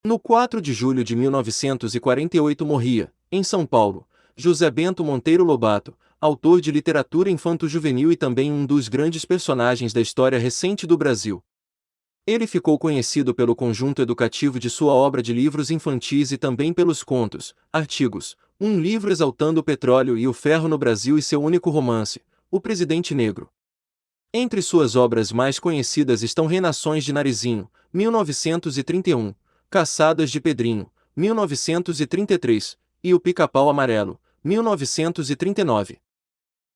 No 4 de julho de 1948 morria, em São Paulo, José Bento Monteiro Lobato, autor de literatura infanto-juvenil e também um dos grandes personagens da história recente do Brasil. Ele ficou conhecido pelo conjunto educativo de sua obra de livros infantis e também pelos contos, artigos, um livro exaltando o petróleo e o ferro no Brasil e seu único romance, O Presidente Negro. Entre suas obras mais conhecidas estão Reinações de Narizinho, 1931, Caçadas de Pedrinho, 1933, e O Pica-Pau Amarelo, 1939.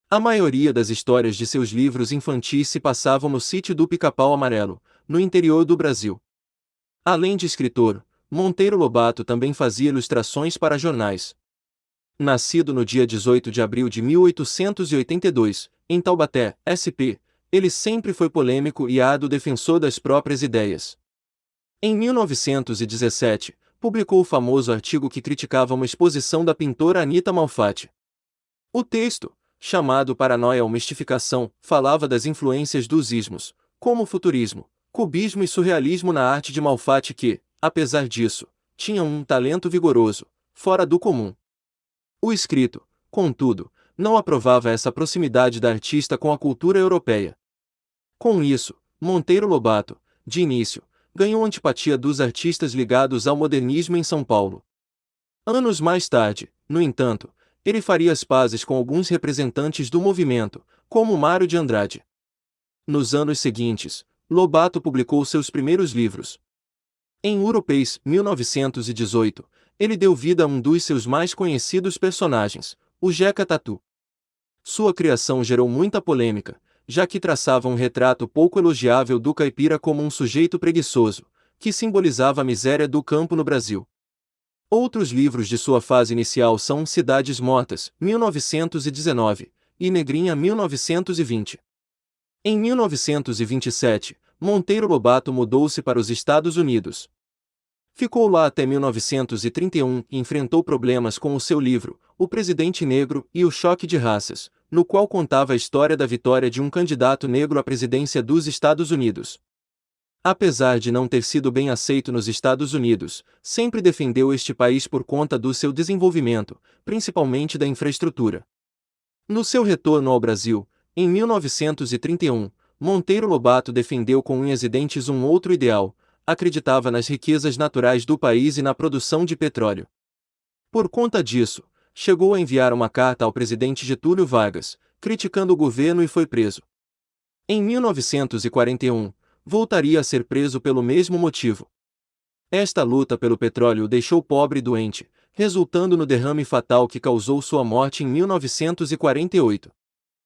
A maioria das histórias de seus livros infantis se passavam no sítio do Pica-Pau Amarelo, no interior do Brasil. Além de escritor, Monteiro Lobato também fazia ilustrações para jornais. Nascido no dia 18 de abril de 1882, em Taubaté, SP, ele sempre foi polêmico e árduo defensor das próprias ideias. Em 1917, publicou o famoso artigo que criticava uma exposição da pintora Anita Malfatti. O texto, chamado Paranoia ou Mistificação, falava das influências dos ismos, como o futurismo, cubismo e surrealismo na arte de Malfatti que, apesar disso, tinha um talento vigoroso, fora do comum. O escrito, contudo, não aprovava essa proximidade da artista com a cultura europeia. Com isso, Monteiro Lobato, de início, ganhou antipatia dos artistas ligados ao modernismo em São Paulo. Anos mais tarde, no entanto, ele faria as pazes com alguns representantes do movimento, como Mário de Andrade. Nos anos seguintes, Lobato publicou seus primeiros livros. Em Europeus, 1918, ele deu vida a um dos seus mais conhecidos personagens, o Jeca Tatu. Sua criação gerou muita polêmica, já que traçava um retrato pouco elogiável do caipira como um sujeito preguiçoso, que simbolizava a miséria do campo no Brasil. Outros livros de sua fase inicial são Cidades Mortas, 1919, e Negrinha, 1920. Em 1927, Monteiro Lobato mudou-se para os Estados Unidos. Ficou lá até 1931 e enfrentou problemas com o seu livro, O Presidente Negro e o Choque de Raças, no qual contava a história da vitória de um candidato negro à presidência dos Estados Unidos. Apesar de não ter sido bem aceito nos Estados Unidos, sempre defendeu este país por conta do seu desenvolvimento, principalmente da infraestrutura. No seu retorno ao Brasil, em 1931, Monteiro Lobato defendeu com unhas e dentes um outro ideal: acreditava nas riquezas naturais do país e na produção de petróleo. Por conta disso, chegou a enviar uma carta ao presidente Getúlio Vargas, criticando o governo e foi preso. Em 1941, voltaria a ser preso pelo mesmo motivo. Esta luta pelo petróleo o deixou pobre e doente, resultando no derrame fatal que causou sua morte em 1948.